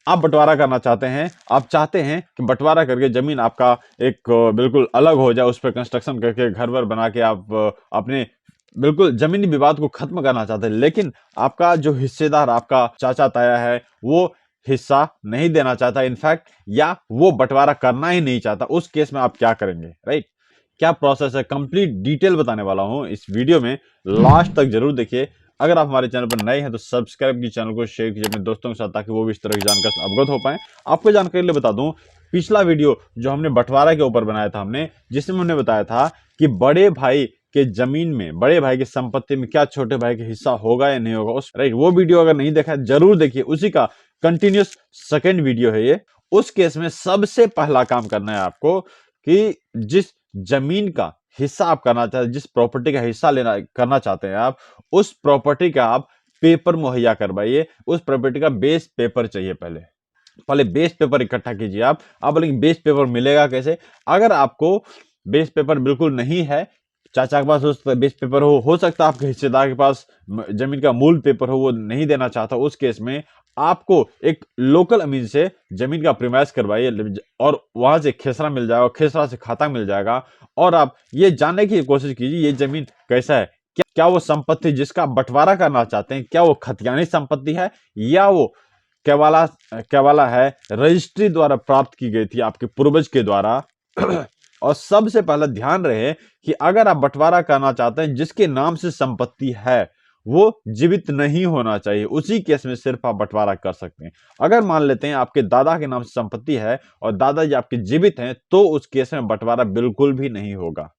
आप बंटवारा करना चाहते हैं, आप चाहते हैं कि बंटवारा करके जमीन आपका एक बिल्कुल अलग हो जाए, उस पर कंस्ट्रक्शन करके घर वर बना के आप अपने बिल्कुल जमीनी विवाद को खत्म करना चाहते हैं, लेकिन आपका जो हिस्सेदार आपका चाचा ताया है वो हिस्सा नहीं देना चाहता इनफैक्ट, या वो बंटवारा करना ही नहीं चाहता। उस केस में आप क्या करेंगे, राइट? क्या प्रोसेस है, कंप्लीट डिटेल बताने वाला हूं इस वीडियो में, लास्ट तक जरूर देखिए। अगर आप हमारे चैनल पर नए हैं तो सब्सक्राइब कीजिए, चैनल को शेयर कीजिए अपने दोस्तों के साथ, ताकि वो भी इस तरह की जानकारी से अवगत हो पाए। आपको जानकारी के लिए बता दूं, पिछला वीडियो जो हमने बंटवारा के ऊपर बनाया था हमने, जिसमें हमने बताया था कि बड़े भाई के जमीन में, बड़े भाई की संपत्ति में क्या छोटे भाई का हिस्सा होगा या नहीं होगा, उस राइट, वो वीडियो अगर नहीं देखा है जरूर देखिए, उसी का कंटिन्यूस सेकेंड वीडियो है ये। उस केस में सबसे पहला काम करना है आपको कि जिस जमीन का हिस्सा आप करना चाहते हैं, जिस प्रॉपर्टी का हिस्सा लेना करना चाहते हैं आप, उस प्रॉपर्टी का आप पेपर मुहैया करवाइए। उस प्रॉपर्टी का बेस पेपर चाहिए। पहले पहले बेस पेपर इकट्ठा कीजिए आप बोलेंगे बेस पेपर मिलेगा कैसे? अगर आपको बेस पेपर बिल्कुल नहीं है, चाचा के पास उस बेस पेपर हो सकता है आपके हिस्सेदार के पास जमीन का मूल पेपर हो, वो नहीं देना चाहता, उस केस में आपको एक लोकल अमीन से जमीन का प्रीमाइज करवाइए और वहां से खेसरा मिल जाएगा, खेसरा से खाता मिल जाएगा, और आप ये जानने की कोशिश कीजिए ये जमीन कैसा है। क्या वो संपत्ति जिसका बंटवारा करना चाहते हैं, क्या वो खतियानी संपत्ति है, या वो केवाला केवाला है, रजिस्ट्री द्वारा प्राप्त की गई थी आपके पूर्वज के द्वारा। और सबसे पहले ध्यान रहे कि अगर आप बंटवारा करना चाहते हैं, जिसके नाम से संपत्ति है वो जीवित नहीं होना चाहिए, उसी केस में सिर्फ आप बंटवारा कर सकते हैं। अगर मान लेते हैं आपके दादा के नाम से संपत्ति है और दादाजी आपके जीवित हैं, तो उस केस में बंटवारा बिल्कुल भी नहीं होगा।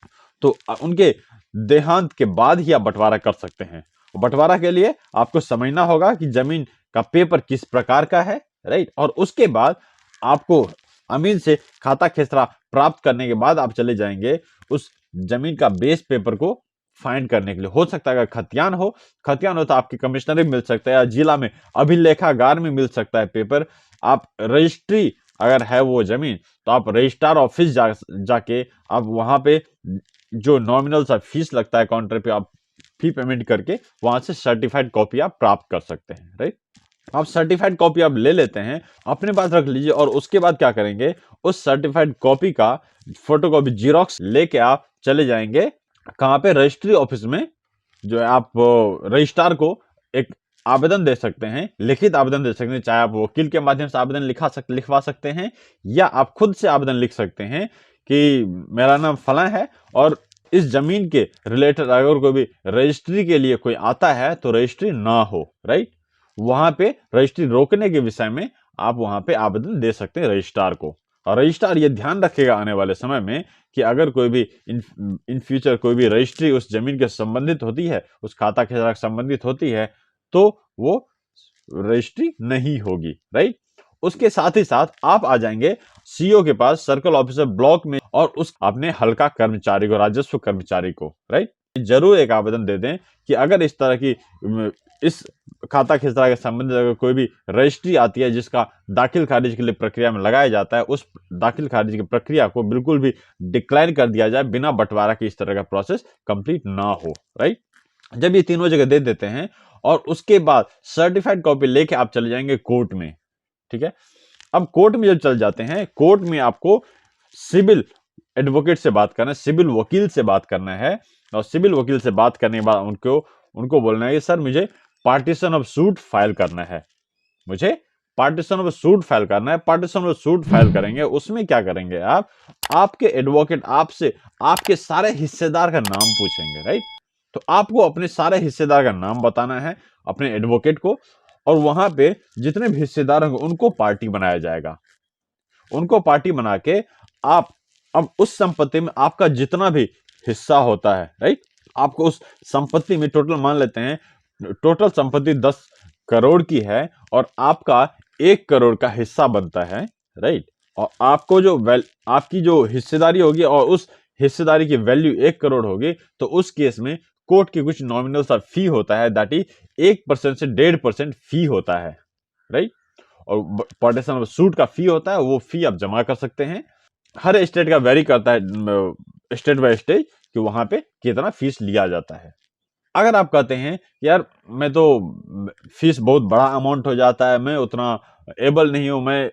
तो उनके देहांत के बाद ही आप बंटवारा कर सकते हैं। बंटवारा के लिए आपको समझना होगा कि जमीन का पेपर किस प्रकार का है, राइट? और उसके बाद आपको अमीन से खाता खेसरा प्राप्त करने के बाद आप चले जाएंगे उस जमीन का बेस पेपर को फाइंड करने के लिए। हो सकता है अगर खतियान हो तो आपके कमिश्नर मिल सकता है, या जिला में अभिलेखागार में मिल सकता है पेपर। आप रजिस्ट्री अगर है वो जमीन, तो आप रजिस्ट्रार ऑफिस जाके आप वहां पे जो नॉमिनल सा फीस लगता है काउंटर पे, आप फी पेमेंट करके वहां से सर्टिफाइड कॉपी आप प्राप्त कर सकते हैं, राइट? आप सर्टिफाइड कॉपी आप ले लेते हैं, अपने पास रख लीजिए, और उसके बाद क्या करेंगे, उस सर्टिफाइड कॉपी का फोटोकॉपी जीरोक्स लेके आप चले जाएंगे कहां पे, रजिस्ट्री ऑफिस में। जो है आप रजिस्ट्रार को एक आवेदन दे सकते हैं, लिखित आवेदन दे सकते हैं, चाहे आप वकील के माध्यम से आवेदन लिखवा सकते हैं, या आप खुद से आवेदन लिख सकते हैं कि मेरा नाम फला है और इस जमीन के रिलेटेड अगर कोई भी रजिस्ट्री के लिए कोई आता है तो रजिस्ट्री ना हो, राइट? वहां पे रजिस्ट्री रोकने के विषय में आप वहां पे आवेदन दे सकते हैं रजिस्ट्रार को। और रजिस्ट्रार ये ध्यान रखेगा आने वाले समय में कि अगर कोई भी इन फ्यूचर कोई भी रजिस्ट्री उस जमीन के संबंधित होती है, उस खाता के साथ संबंधित होती है, तो वो रजिस्ट्री नहीं होगी, राइट? उसके साथ ही साथ आप आ जाएंगे सीओ के पास, सर्कल ऑफिसर ब्लॉक में, और उस अपने हल्का कर्मचारी को, राजस्व कर्मचारी को, राइट? जरूर एक आवेदन दे दें कि अगर इस तरह की इस खाता खेसरा के संबंधित अगर कोई भी रजिस्ट्री आती है जिसका दाखिल खारिज के लिए प्रक्रिया में लगाया जाता है, उस दाखिल खारिज की प्रक्रिया को बिल्कुल भी डिक्लाइन कर दिया जाए, बिना बंटवारा के इस तरह का प्रोसेस कंप्लीट ना हो, राइट? जब ये तीनों जगह दे देते हैं और उसके बाद सर्टिफाइड कॉपी लेके आप चले जाएंगे कोर्ट में, ठीक है? अब कोर्ट में जब चल जाते हैं, कोर्ट में आपको सिविल एडवोकेट से बात करना है, सिविल वकील से बात करना है, और सिविल वकील से बात करने के बाद उनको बोलना है कि सर मुझे पार्टीशन ऑफ सूट फाइल करना है, मुझे पार्टीशन ऑफ सूट फाइल करना है। पार्टीशन ऑफ सूट फाइल करेंगे, उसमें क्या करेंगे आप, आपके एडवोकेट आपसे आपके सारे हिस्सेदार का नाम पूछेंगे, राइट? तो आपको अपने सारे हिस्सेदार का नाम बताना है अपने एडवोकेट को, और वहां पे जितने भी हिस्सेदार होंगे उनको पार्टी बनाया जाएगा। उनको पार्टी बना के आप अब उस संपत्ति में आपका जितना भी हिस्सा होता है, राइट? आपको उस संपत्ति में टोटल मान लेते हैं, टोटल संपत्ति 10 करोड़ की है और आपका 1 करोड़ का हिस्सा बनता है, राइट? और आपको जो आपकी जो हिस्सेदारी होगी और उस हिस्सेदारी की वैल्यू 1 करोड़ होगी, तो उस केस में कोर्ट की कुछ नॉमिनल सा फी होता है, दैट इज 1% से 1.5% फी होता है, राइट? और पार्टीशन ऑफ सूट का फी होता है, वो फी आप जमा कर सकते हैं। हर स्टेट का वेरी करता है, स्टेट बाय स्टेट, कि वहां पे कितना फीस लिया जाता है। अगर आप कहते हैं यार मैं तो फीस बहुत बड़ा अमाउंट हो जाता है, मैं उतना एबल नहीं हूं, मैं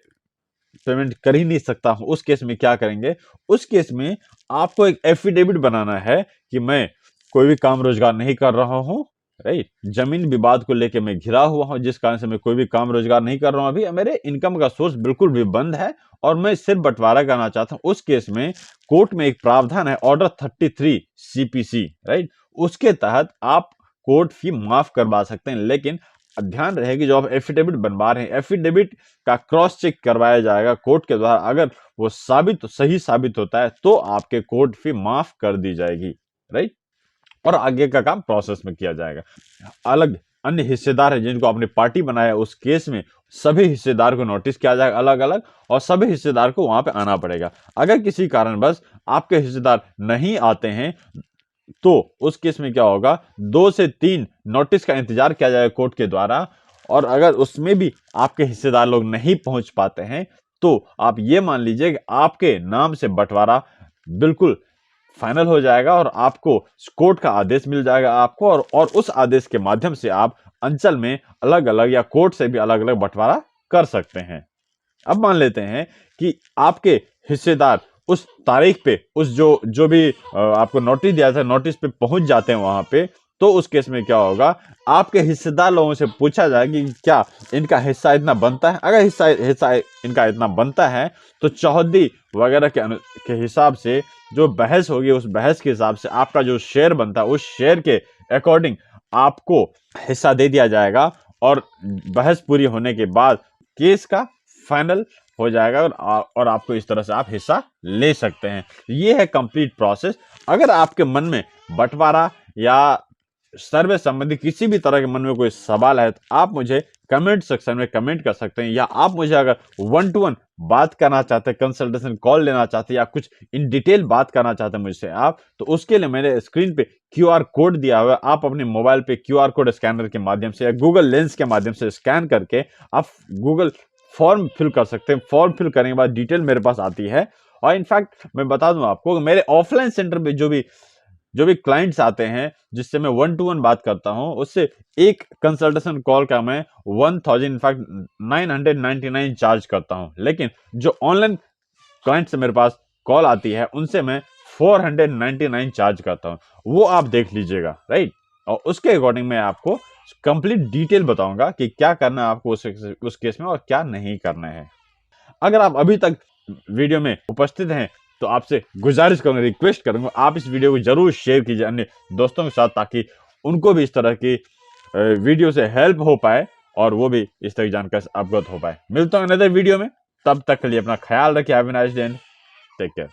पेमेंट कर ही नहीं सकता हूं, उस केस में क्या करेंगे? उस केस में आपको एक एफिडेविट बनाना है कि मैं कोई भी काम रोजगार नहीं कर रहा हूं, राइट? जमीन विवाद को लेके मैं घिरा हुआ हूं, जिस कारण से मैं कोई भी काम रोजगार नहीं कर रहा हूं, अभी मेरे इनकम का सोर्स बिल्कुल भी बंद है और मैं सिर्फ बंटवारा करना चाहता हूं। उस केस में कोर्ट में एक प्रावधान है, ऑर्डर 33 सीपीसी, राइट? उसके तहत आप कोर्ट फी माफ करवा सकते हैं। लेकिन ध्यान रहे कि जो आप एफिडेविट बनवा रहे हैं, एफिडेविट का क्रॉस चेक करवाया जाएगा कोर्ट के द्वारा। अगर वो सही साबित होता है तो आपके कोर्ट फी माफ कर दी जाएगी, राइट? और आगे का काम प्रोसेस में किया जाएगा। अलग अन्य हिस्सेदार है जिनको आपने पार्टी बनाया, उस केस में सभी हिस्सेदार को नोटिस किया जाएगा अलग अलग, और सभी हिस्सेदार को वहां पे आना पड़ेगा। अगर किसी कारणवश आपके हिस्सेदार नहीं आते हैं तो उस केस में क्या होगा? 2 से 3 नोटिस का इंतजार किया जाएगा कोर्ट के द्वारा, और अगर उसमें भी आपके हिस्सेदार लोग नहीं पहुंच पाते हैं तो आप ये मान लीजिए कि आपके नाम से बंटवारा बिल्कुल फाइनल हो जाएगा और आपको कोर्ट का आदेश मिल जाएगा आपको, और उस आदेश के माध्यम से आप अंचल में अलग अलग या कोर्ट से भी अलग अलग बंटवारा कर सकते हैं। अब मान लेते हैं कि आपके हिस्सेदार उस तारीख पे उस जो भी आपको नोटिस दिया था, नोटिस पे पहुंच जाते हैं वहां पे, तो उस केस में क्या होगा? आपके हिस्सेदार लोगों से पूछा जाए कि क्या इनका हिस्सा इतना बनता है। अगर हिस्सा इनका इतना बनता है तो चौहद्दी वगैरह के हिसाब से जो बहस होगी, उस बहस के हिसाब से आपका जो शेयर बनता है, उस शेयर के अकॉर्डिंग आपको हिस्सा दे दिया जाएगा, और बहस पूरी होने के बाद केस का फाइनल हो जाएगा, और आपको इस तरह से आप हिस्सा ले सकते हैं। ये है कंप्लीट प्रोसेस। अगर आपके मन में बंटवारा या सर्वे संबंधी किसी भी तरह के मन में कोई सवाल है तो आप मुझे कमेंट सेक्शन में कमेंट कर सकते हैं, या आप मुझे अगर 1 to 1 बात करना चाहते हैं, कंसल्टेशन कॉल लेना चाहते हैं, या कुछ इन डिटेल बात करना चाहते हैं मुझसे आप, तो उसके लिए मैंने स्क्रीन पे क्यूआर कोड दिया हुआ है। आप अपने मोबाइल पे क्यूआर कोड स्कैनर के माध्यम से या गूगल लेंस के माध्यम से स्कैन करके आप गूगल फॉर्म फिल कर सकते हैं। फॉर्म फिल करने के बाद डिटेल मेरे पास आती है, और इनफैक्ट मैं बता दूं आपको, मेरे ऑफलाइन सेंटर पे जो भी क्लाइंट्स आते हैं जिससे मैं 1 to 1 बात करता हूं, उससे एक कंसल्टेशन कॉल का मैं 1000 इनफैक्ट 999 चार्ज करता हूं। लेकिन जो ऑनलाइन क्लाइंट से मेरे पास कॉल आती है उनसे मैं 499 चार्ज करता हूं। वो आप देख लीजिएगा, राइट? और उसके अकॉर्डिंग मैं आपको कंप्लीट डिटेल बताऊंगा कि क्या करना है आपको उस केस में और क्या नहीं करना है। अगर आप अभी तक वीडियो में उपस्थित हैं तो आपसे गुजारिश करूंगा, रिक्वेस्ट करूंगा, आप इस वीडियो को जरूर शेयर कीजिए अन्य दोस्तों के साथ, ताकि उनको भी इस तरह की वीडियो से हेल्प हो पाए और वो भी इस तरह की जानकारी से अवगत हो पाए। मिलता हूं अनदर वीडियो में, तब तक के लिए अपना ख्याल रखिए। Have a nice day, take care.